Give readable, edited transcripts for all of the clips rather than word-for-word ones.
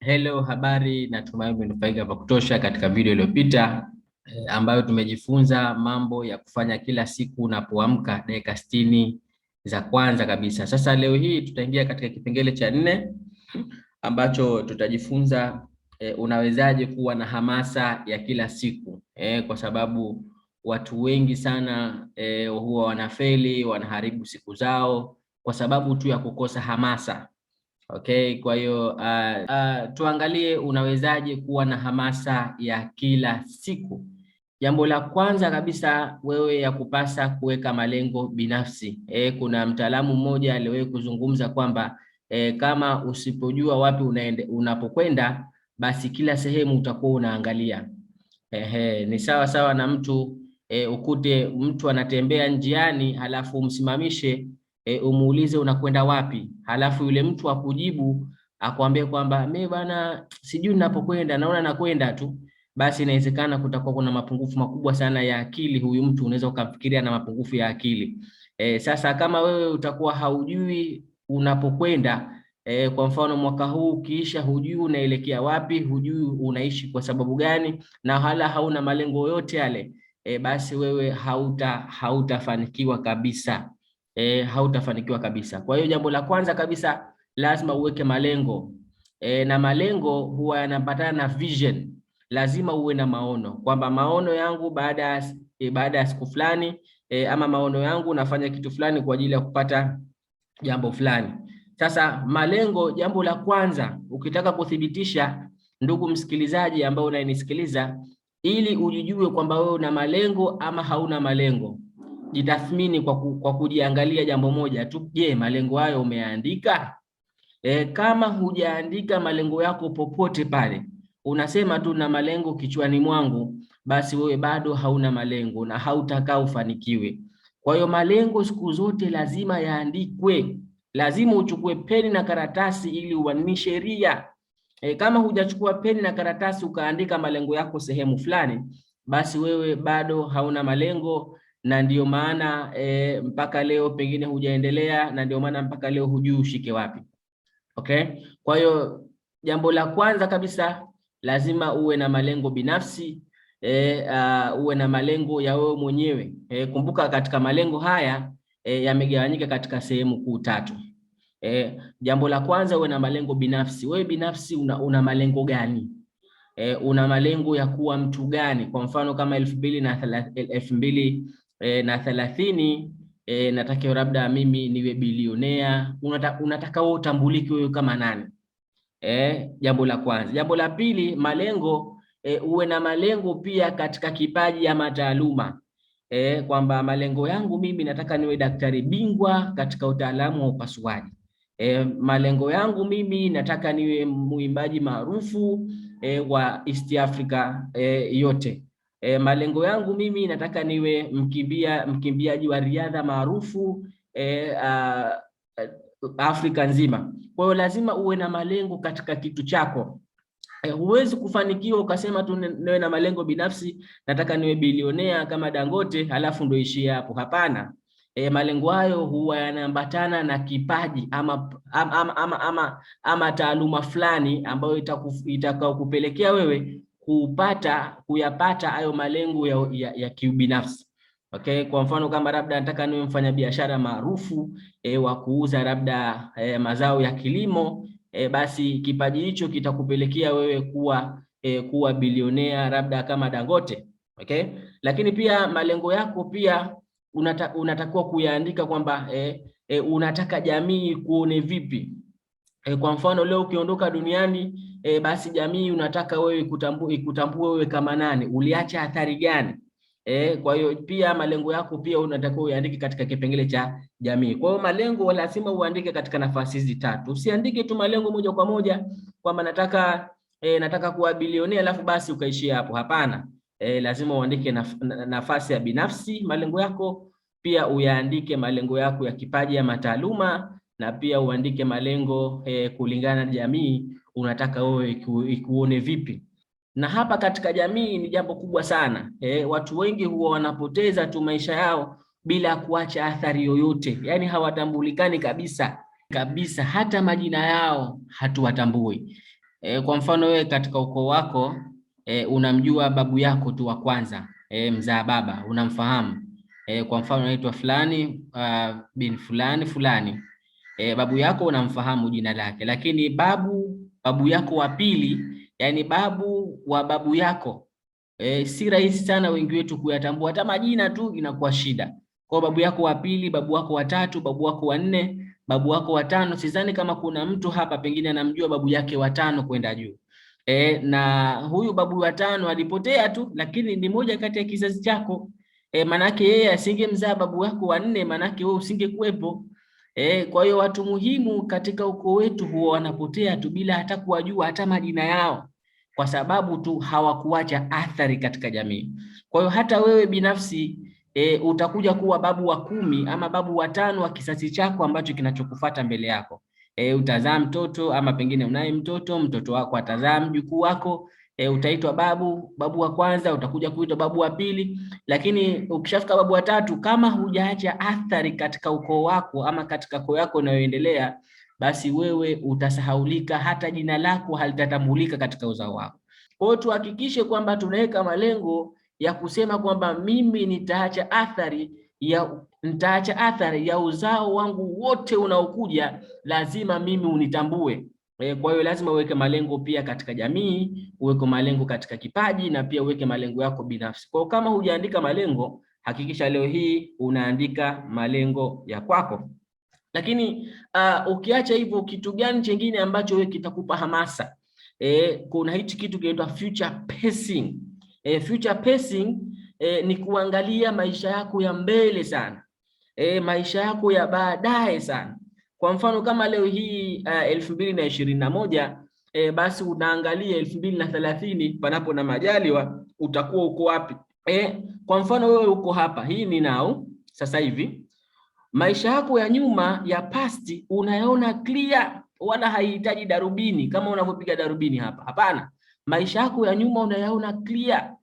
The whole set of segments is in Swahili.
Hello, habari, natumai umenufaika vya kutosha katika video iliyopita ambayo tumejifunza mambo ya kufanya kila siku unapoamka, dakika 60 za kwanza kabisa. Sasa leo hii tutaingia katika kipengele cha 4 ambacho tutajifunza unawezaje kuwa na hamasa ya kila siku kwa sababu watu wengi sana huwa wanafeli, wanaharibu siku zao kwa sababu tu ya kukosa hamasa. Okay, kwa hiyo tuangalie unawezaje kuwa na hamasa ya kila siku. Jambo la kwanza kabisa, wewe ya kupasa kuweka malengo binafsi. Kuna mtaalamu mmoja aliwahi kuzungumza kwamba kama usipojua wapi unapokwenda, basi kila sehemu utakuwa unaangalia. Ni sawa sawa na mtu ukute mtu anatembea njiani halafu umsimamishe umuulize unakwenda wapi, halafu yule mtu akujibu akwambie kwamba mimi bana sijui ninapokwenda, naona nakwenda tu, basi inawezekana kutakuwa kuna mapungufu makubwa sana ya akili. Huyu mtu unaweza ukamfikiria na mapungufu ya akili. Sasa kama wewe utakuwa haujui unapokwenda, kwa mfano mwaka huu ukiisha, hujui unaelekea wapi, hujui unaishi kwa sababu gani, na hala hauna malengo yote yale, basi wewe hautafanikiwa kabisa. Hautafanikiwa kabisa. Kwa hiyo jambo la kwanza kabisa, lazima uweke malengo na malengo huwa yanapatana na vision. Lazima uwe na maono kwamba maono yangu baada ya siku fulani ama maono yangu nafanya kitu fulani kwa ajili ya kupata jambo fulani. Sasa malengo, jambo la kwanza ukitaka kuthibitisha, ndugu msikilizaji ambao unanisikiliza, ili ujijue kwamba wewe una malengo ama hauna malengo, jitathmini kwa kujiangalia jambo moja tu. Je, malengo hayo umeandika? Kama hujaandika malengo yako popote pale, unasema tu na malengo kichwani mwangu, basi wewe bado hauna malengo na hautakaa ufanikiwe. Kwa hiyo malengo siku zote lazima yaandikwe. Lazima uchukue peni na karatasi ili uani sheria. Kama hujachukua peni na karatasi ukaandika malengo yako sehemu fulani, basi wewe bado hauna malengo, na ndio maana mpaka leo pengine hujaendelea, na ndio maana mpaka leo hujui ushike wapi. Okay? Kwa hiyo jambo la kwanza kabisa, lazima uwe na malengo binafsi, uwe na malengo ya wewe mwenyewe. Kumbuka katika malengo haya yamegawanyika katika sehemu kuu 3. Jambo la kwanza, uwe na malengo binafsi. Wewe binafsi una malengo gani? Una malengo ya kuwa mtu gani? Kwa mfano kama 2030 nataka labda mimi niwe bilionea. Unataka wewe utambulike wewe kama nani? Jambo la kwanza. Jambo la pili, malengo, uwe na malengo pia katika kipaji ama taaluma. Kwamba malengo yangu mimi nataka niwe daktari bingwa katika utaalamu wa upasuaji. Malengo yangu mimi nataka niwe muimbaji maarufu wa East Africa yote. Malengo yangu mimi nataka niwe mkimbiaji wa riadha maarufu Afrika nzima. Kwa hiyo lazima uwe na malengo katika kitu chako. Huwezi kufanikiwa ukasema tu niwe na malengo binafsi, nataka niwe bilionea kama Dangote, halafu ndio ishie hapo. Hapana. Malengo hayo huwa yanaambatana na kipaji ama taaluma fulani ambayo itakayokupelekea wewe kuyapata hayo malengo ya kiubinafsi. Okay, kwa mfano kama labda nataka niwe mfanyabiashara maarufu wa kuuza labda mazao ya kilimo, basi kipaji hicho kitakupelekea wewe kuwa bilionea labda kama Dangote. Okay? Lakini pia malengo yako pia unatakiwa kuyaandika kwamba unataka jamii kuone vipi. Kwa mfano leo ukiondoka duniani, basi jamii unataka wewe ikutambue wewe kama nani, uliacha athari gani? Kwa hiyo pia malengo yako pia unatakiwa uandike katika kipengele cha jamii. Kwa hiyo malengo lazima uandike katika nafasi hizi 3. Usiandike tu malengo moja kwa moja kwamba nataka kuwa bilionea alafu basi ukaishia hapo. Hapana. Lazima uandike nafasi ya binafsi malengo yako, pia uyaandike malengo yako ya kipaji ya mataaluma, na pia uandike malengo kulingana na jamii unataka wewe ikuone vipi. Na hapa katika jamii ni jambo kubwa sana. Watu wengi huwa wanapoteza tu maisha yao bila kuacha athari yoyote. Yaani hawatambulikani kabisa, hata majina yao hatuwatambui. Kwa mfano wewe katika ukoo wako unamjua babu yako tu wa kwanza, mzaa baba unamfahamu. Kwa mfano anaitwa fulani bin fulani fulani. Babu yako unamfahamu jina lake, lakini babu yako wa pili, yani babu wa babu yako si rahisi sana wengi wetu kuyatambua, hata majina tu inakuwa shida. Kwa babu yako wa pili, babu wako wa tatu, babu wako wa nne, babu wako wa tano, sidhani kama kuna mtu hapa pengine anamjua babu yake wa tano kwenda juu. Na huyu babu wa tano alipotea tu, lakini ni moja kati ya kizazi chako. Manake yeye asingemzaa babu wako wa nne, manake wewe usingekuwepo. Kwa hiyo watu muhimu katika ukoo wetu huwa wanapotea tu bila hata kuwajua hata majina yao, kwa sababu tu hawakuacha athari katika jamii. Kwa hiyo hata wewe binafsi utakuja kuwa babu wa 10 ama babu wa 5 wa kizazi chako ambacho kinachokufuata mbele yako. Utazaa mtoto ama pengine unaye mtoto wako atazaa mjukuu wako, utaitwa babu wa kwanza, utakuja kuitwa babu wa pili, lakini ukishafika babu wa 3, kama hujaacha athari katika ukoo wako ama katika koo yako inayoendelea, basi wewe utasahaulika, hata jina lako halitatambulika katika uzao wako. Kwa hiyo tuhakikishe kwamba tunaweka malengo ya kusema kwamba mimi nitaacha athari ya uzao wangu wote unaokuja, lazima mimi unitambue. Kwa hiyo lazima uweke malengo pia katika jamii, uweke malengo katika kipaji, na pia uweke malengo yako binafsi. Kwa kama hujaandika malengo, hakikisha leo hii unaandika malengo ya kwako. Lakini ukiacha hivyo, kitu gani chengine ambacho wewe kitakupa hamasa? Kuna hichi kitu kinaitwa future pacing. Future pacing ni kuangalia maisha yako ya mbele sana, maisha yako ya baadaye sana. Kwa mfano kama leo hii 2021, basi unaangalia 2030, panapo na majaliwa utakuwa uko wapi? Kwa mfano wewe uko hapa, hii ni now, sasa hivi. Maisha yako ya nyuma ya past unayaona clear, wala haihitaji darubini kama unavyopiga darubini hapa. Hapana, maisha yako ya nyuma unayaona clear.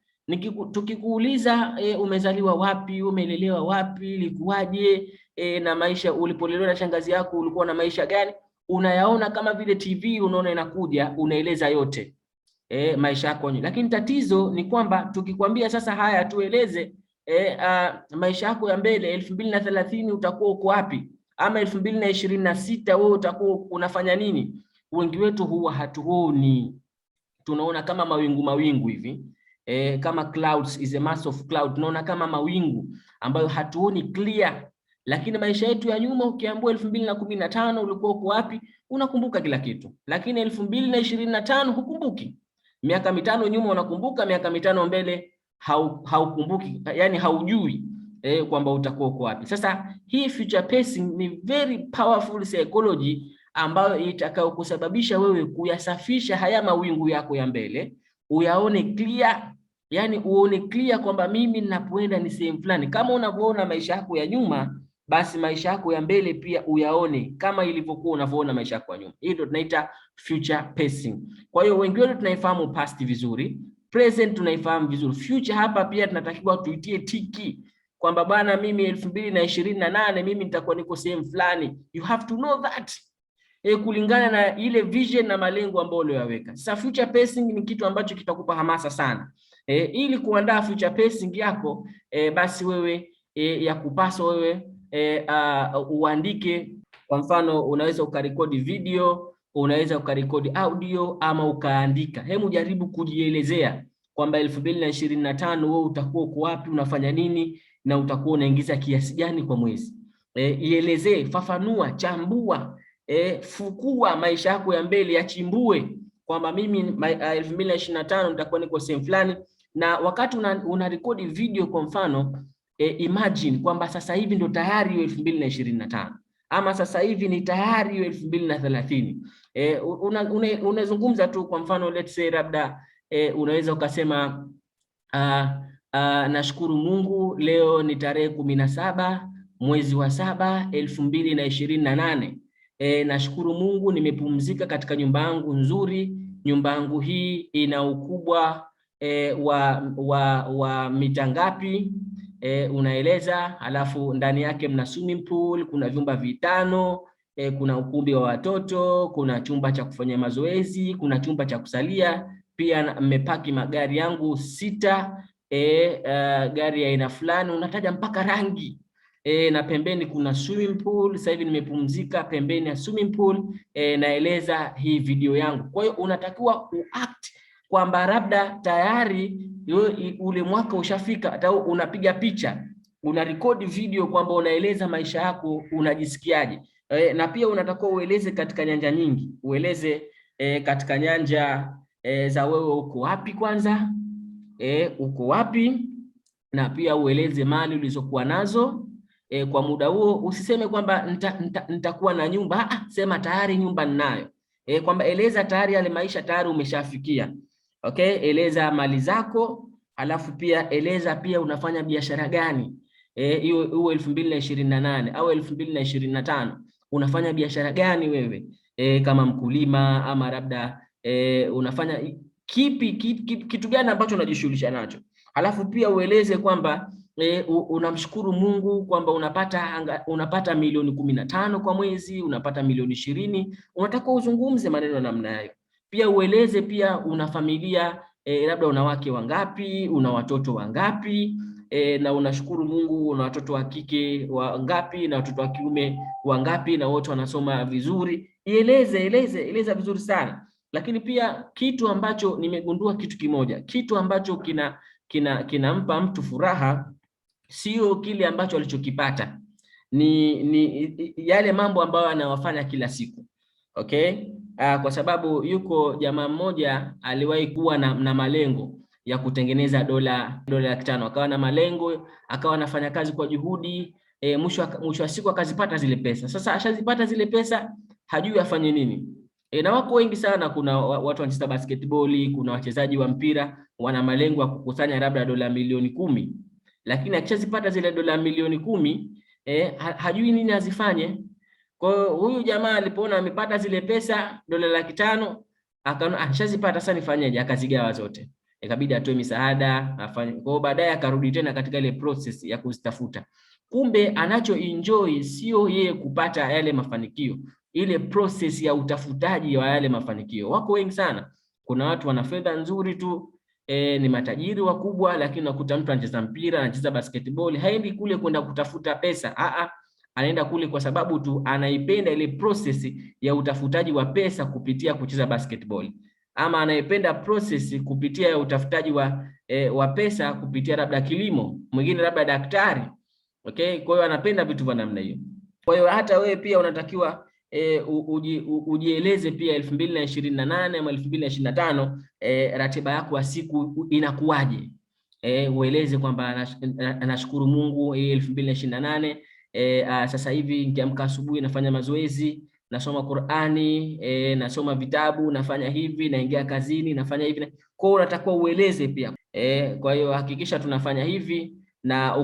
Tukikuuliza umezaliwa wapi, umelelewa wapi, ilikuwaje, na maisha ulipolelewa na shangazi yako ulikuwa na maisha gani, unayaona kama vile TV unaona inakuja, unaeleza yote maisha yako. Lakini tatizo ni kwamba tukikwambia sasa, haya tueleze maisha yako ya mbele, 2030 utakuwa uko wapi, ama 2026 wewe utakuwa unafanya nini, wengi wetu huwa hatuoni, tunaona kama mawingu hivi. Kama clouds is a mass of cloud, tunaona kama mawingu ambayo hatuoni clear. Lakini maisha yetu ya nyuma, ukiambiwa 2015 ulikuwa uko wapi, unakumbuka kila kitu, lakini 2025 hukumbuki. Miaka 5 nyuma unakumbuka, miaka 5 mbele haukumbuki, yani haujui kwamba utakuwa uko wapi. Sasa hii future pacing ni very powerful psychology ambayo itakayokusababisha wewe kuyasafisha haya mawingu yako ya mbele, uyaone clear, yani uone clear kwamba mimi ninapoenda ni sehemu fulani. Kama unavyoona maisha yako ya nyuma, basi maisha yako ya mbele pia uyaone kama ilivyokuwa unavyoona maisha yako ya nyuma. Hii ndio tunaita future pacing. Kwa hiyo wengi wetu tunaifahamu past vizuri, present tunaifahamu vizuri, future hapa pia tunatakiwa tuitie tiki kwamba bwana, mimi 2028 mimi nitakuwa niko sehemu fulani. You have to know that kulingana na ile vision na malengo ambayo uliyoweka. Sasa future pacing ni kitu ambacho kitakupa hamasa sana. Ili kuandaa future pacing yako, basi wewe yakupaswa wewe uandike. Kwa mfano unaweza ukarekodi video, unaweza ukarekodi audio, ama ukaandika. Hebu jaribu kujielezea kwamba 2025 wewe utakuwa uko wapi, unafanya nini, na utakuwa unaingiza kiasi gani kwa mwezi. Ielezee, fafanua, chambua, fukua maisha yako ya mbele, yachimbue kwamba mimi 2025 nitakuwa niko sehemu fulani. Na wakati una rekodi video, kwa mfano imagine kwamba sasa hivi ndo tayari hiyo 2025, ama sasa hivi ni tayari hiyo 2030. Unazungumza tu, kwa mfano let's say labda unaweza ukasema nashukuru Mungu, leo ni tarehe 17 mwezi wa 7 2028. Nashukuru Mungu nimepumzika katika nyumba yangu nzuri. Nyumba yangu hii ina ukubwa wa mita ngapi? Unaeleza, alafu ndani yake mna swimming pool, kuna vyumba 5, kuna ukumbi wa watoto, kuna chumba cha kufanya mazoezi, kuna chumba cha kusalia. Pia mmepaki magari yangu 6, gari ya aina fulani, unataja mpaka rangi. Na pembeni kuna swimming pool. Sasa hivi nimepumzika pembeni ya swimming pool. Naeleza hii video yangu. Kwa hiyo unatakiwa uact kwamba labda tayari ule mwaka ushafika, hata unapiga picha, una record video kwamba unaeleza maisha yako unajisikiaje. Na pia unatakiwa ueleze katika nyanja nyingi, ueleze katika nyanja za wewe uko wapi kwanza, uko wapi, na pia ueleze mali ulizokuwa nazo kwa muda huo. Usiseme kwamba nitakuwa na nyumba, sema tayari nyumba ninayo. Kwamba eleza tayari yale maisha tayari umeshafikia. Okay, eleza mali zako, alafu pia eleza pia unafanya biashara gani. Hiyo 2028 au 2025 unafanya biashara gani wewe, kama mkulima ama labda unafanya kitu gani ambacho unajishughulisha nacho. Alafu pia ueleze kwamba unamshukuru Mungu kwamba unapata milioni 15 kwa mwezi, unapata milioni 20. Unataka uzungumze maneno namna hayo. Pia ueleze pia una familia, labda una wake wangapi, una watoto wangapi, na unashukuru Mungu una watoto wa kike wangapi na watoto wa kiume wangapi, na wote wanasoma vizuri. Eleza vizuri sana. Lakini pia kitu ambacho nimegundua kitu kimoja, kitu ambacho kinampa mtu furaha sio kile ambacho alichokipata, ni yale mambo ambayo anawafanya kila siku. Okay? Kwa sababu yuko jamaa mmoja aliwahi kuwa na malengo ya kutengeneza dola 500. Akawa na malengo, akawa anafanya kazi kwa juhudi, mwisho wa siku akazipata zile pesa. Sasa ashazipata zile pesa, hajui afanye nini. Na wako wengi sana, kuna watu wanacheza basketball, kuna wachezaji wa mpira wana malengo ya kukusanya labda dola milioni 10, lakini akishazipata zile dola milioni 10, hajui nini azifanye. Kwa hiyo huyu jamaa alipoona amepata zile pesa dola 500, akaona ashazipata, sasa nifanyaje? Akazigawa zote, ikabidi atoe misaada afanye. Kwa hiyo baadaye akarudi tena katika ile process ya kuzitafuta. Kumbe anacho enjoy sio yeye kupata yale mafanikio, ile process ya utafutaji wa yale mafanikio. Wako wengi sana, kuna watu wana fedha nzuri tu, ni matajiri wakubwa, lakini unakuta mtu anacheza mpira, anacheza basketball, haendi kule kwenda kutafuta pesa. Anaenda kule kwa sababu tu anaipenda ile process ya utafutaji wa pesa kupitia kucheza basketball, ama anaipenda process kupitia ya utafutaji wa pesa kupitia labda kilimo, mwingine labda daktari. Okay, kwa hiyo anapenda vitu vya namna hiyo. Kwa hiyo hata wewe pia unatakiwa ujieleze pia 2028 ama 2025, ratiba yako ya siku inakuwaje. Ueleze kwamba anashukuru Mungu 2028, sasa hivi nikiamka asubuhi nafanya mazoezi, nasoma Qur'ani, nasoma vitabu, nafanya hivi, naingia kazini, nafanya hivi. Kwa hiyo unatakiwa ueleze pia. Kwa hiyo hakikisha tunafanya hivi, na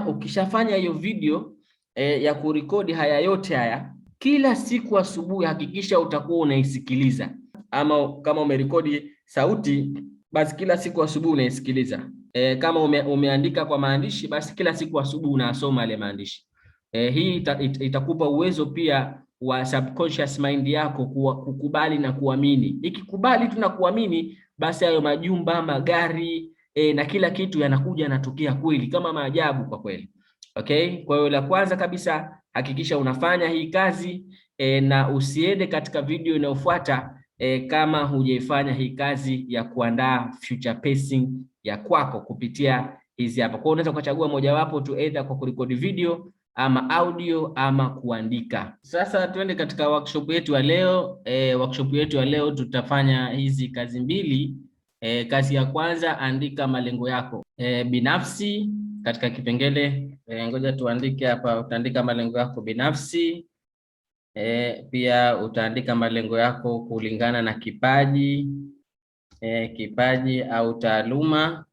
ukishafanya hiyo video ya kurekodi haya yote haya, kila siku asubuhi hakikisha utakuwa unaisikiliza, ama kama umerekodi sauti basi kila siku asubuhi unaisikiliza. Kama umeandika kwa maandishi, basi kila siku asubuhi unasoma yale maandishi. Hii itakupa uwezo pia wa subconscious mind yako kukubali na kuamini. Ikikubali tu na kuamini, basi hayo majumba, magari, na kila kitu yanakuja yanatokea kweli kama maajabu kwa kweli. Okay? Kwa hiyo la kwanza kabisa, hakikisha unafanya hii kazi, na usiende katika video inayofuata kama hujaifanya hii kazi ya kuandaa future pacing ya kwako kupitia hizi hapa. Kwa hiyo unaweza kuchagua mojawapo tu, either kwa kurekodi video ama audio ama kuandika. Sasa tuende katika workshop yetu ya leo. Workshop yetu ya leo tutafanya hizi kazi mbili. Kazi ya kwanza, andika malengo yako binafsi katika kipengele, ngoja tuandike hapa, utaandika malengo yako binafsi. Pia utaandika malengo yako kulingana na kipaji, kipaji au taaluma.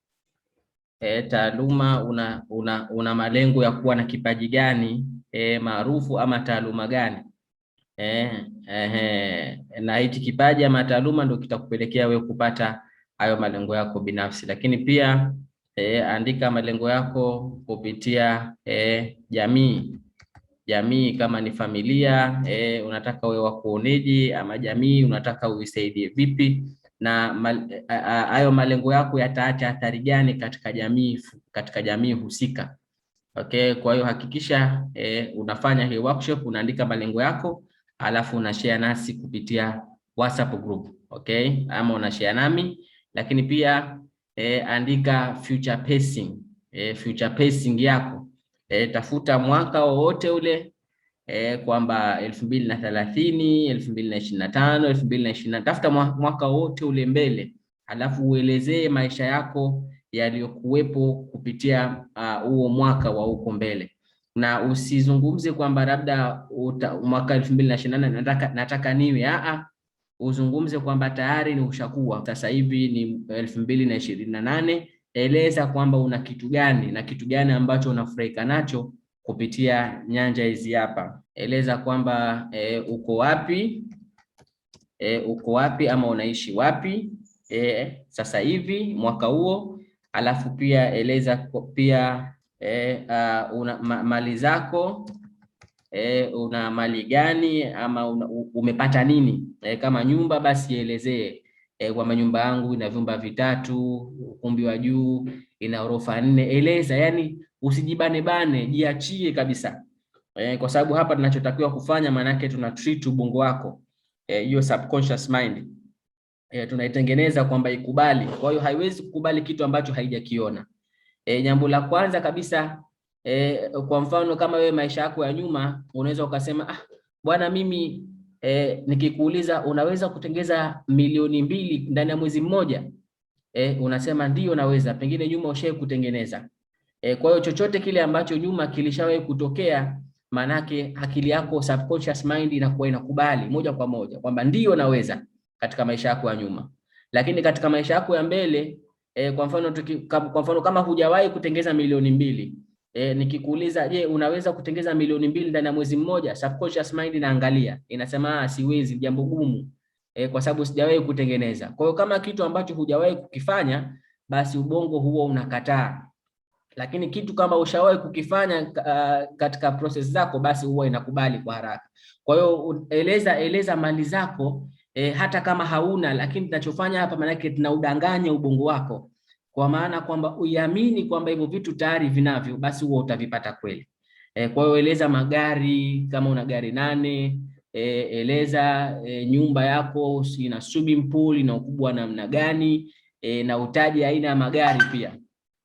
Taaluma, una malengo ya kuwa na kipaji gani maarufu ama taaluma gani? Na hichi kipaji ama taaluma ndio kitakupelekea wewe kupata hayo malengo yako binafsi. Lakini pia andika malengo yako kupitia jamii. jamii kama ni familia, unataka wewe wakuoneje, ama jamii unataka uisaidie vipi, na hayo malengo yako yataacha athari gani katika jamii husika. Okay, kwa hiyo hakikisha unafanya hii workshop, unaandika malengo yako, alafu unashare nasi kupitia WhatsApp group. Okay, ama unashare nami, lakini pia andika future pacing, future pacing yako, tafuta mwaka wowote ule, kwamba 2030, 2025, 2020, tafuta mwaka wote ule mbele, alafu uelezee maisha yako yaliyokuwepo kupitia huo mwaka wa huko mbele, na usizungumze kwamba labda mwaka 2028 nataka niwe uzungumze kwamba tayari ni ushakuwa sasa hivi ni 2028. Eleza kwamba una kitu gani na kitu gani ambacho unafurahika nacho kupitia nyanja hizi hapa. Eleza kwamba uko wapi ama unaishi wapi sasa hivi mwaka huo, alafu pia eleza pia una mali zako, una mali gani ama umepata nini. Kama nyumba basi elezee kwamba nyumba yangu ina vyumba 3, ukumbi wa juu, ina ghorofa 4. Eleza, yani usijibane bane, jiachie kabisa, kwa sababu hapa tunachotakiwa kufanya, manake tuna treat ubongo wako, hiyo subconscious mind tunaitengeneza kwamba ikubali. Kwa hiyo haiwezi kukubali kitu ambacho haijakiona. Jambo la kwanza kabisa, kwa mfano kama wewe maisha yako ya nyuma unaweza ukasema bwana mimi nikikuuliza unaweza kutengeza milioni 2 ndani ya mwezi mmoja, unasema ndio naweza, pengine nyuma ushawahi kutengeneza. Kwa hiyo chochote kile ambacho nyuma kilishawahi kutokea, manake akili yako subconscious mind inakuwa inakubali moja kwa moja kwamba ndio naweza katika maisha yako ya nyuma. Lakini katika maisha yako ya mbele, kwa mfano kama hujawahi kutengeza milioni 2, nikikuuliza je, unaweza kutengeza milioni 2 ndani ya mwezi mmoja, subconscious mind inaangalia, inasema siwezi, jambo gumu, kwa sababu sijawahi kutengeneza. Kwa hiyo kama kitu ambacho hujawahi kukifanya, basi ubongo huo unakataa. Lakini kitu kama ushawahi kukifanya katika process zako, basi huwa inakubali kwa haraka. Kwa hiyo eleza mali zako, hata kama hauna, lakini tunachofanya hapa manake tunaudanganya ubongo wako, kwa maana kwamba uiamini kwamba hivyo vitu tayari vinavyo, basi huo utavipata kweli. Kwa hiyo eleza magari, kama una gari 8, eleza nyumba yako ina swimming pool, ina ukubwa namna gani, na utaje aina ya magari pia,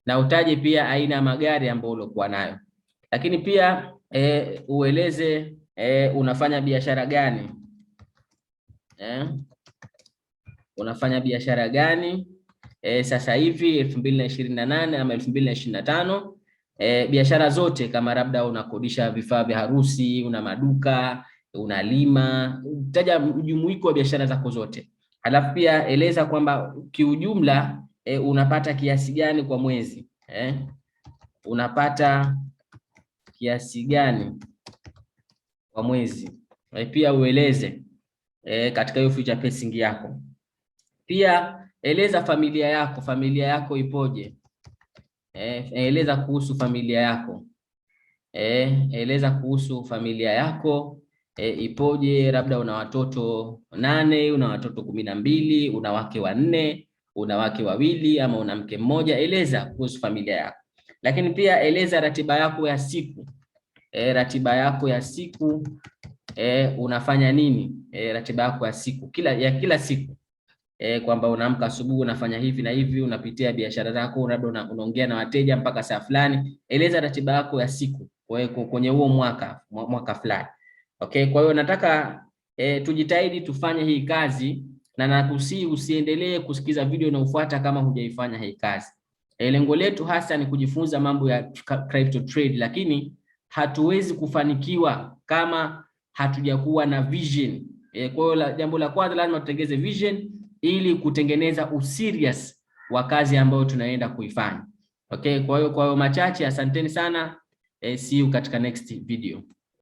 na utaje pia aina ya magari ambayo ulikuwa nayo. Lakini pia ueleze unafanya biashara gani, unafanya biashara gani sasa hivi 2028 ama 2025. Biashara zote, kama labda unakodisha vifaa vya harusi, una maduka, unalima, taja mjumuiko wa biashara zako zote. Halafu pia eleza kwamba kiujumla unapata kiasi gani kwa mwezi, unapata kiasi gani kwa mwezi. Pia ueleze katika hiyo future pacing yako. Pia eleza familia yako ipoje. Eleza kuhusu familia yako, eleza kuhusu familia yako ipoje. Labda una watoto 8, una watoto 12, una wake 4, una wake 2 ama una mke mmoja. Eleza kuhusu familia yako. Lakini pia eleza ratiba yako ya siku, ratiba yako ya siku, unafanya nini, ratiba yako ya siku kila siku, kwamba unaamka asubuhi unafanya hivi na hivi, unapitia biashara zako, labda unaongea na wateja mpaka saa fulani. Eleza ratiba yako ya siku kwenye huo mwaka fulani. Okay, kwa hiyo nataka tujitahidi tufanye hii kazi, na nakusihi usiendelee kusikiza video inayofuata kama hujaifanya hii kazi. Lengo letu hasa ni kujifunza mambo ya crypto trade, lakini hatuwezi kufanikiwa kama hatujakuwa na vision. Kwa hiyo jambo la kwanza lazima tutengeze vision ili kutengeneza userious wa kazi ambayo tunaenda kuifanya. Okay, kwa hiyo machache, asanteni sana. See you katika next video.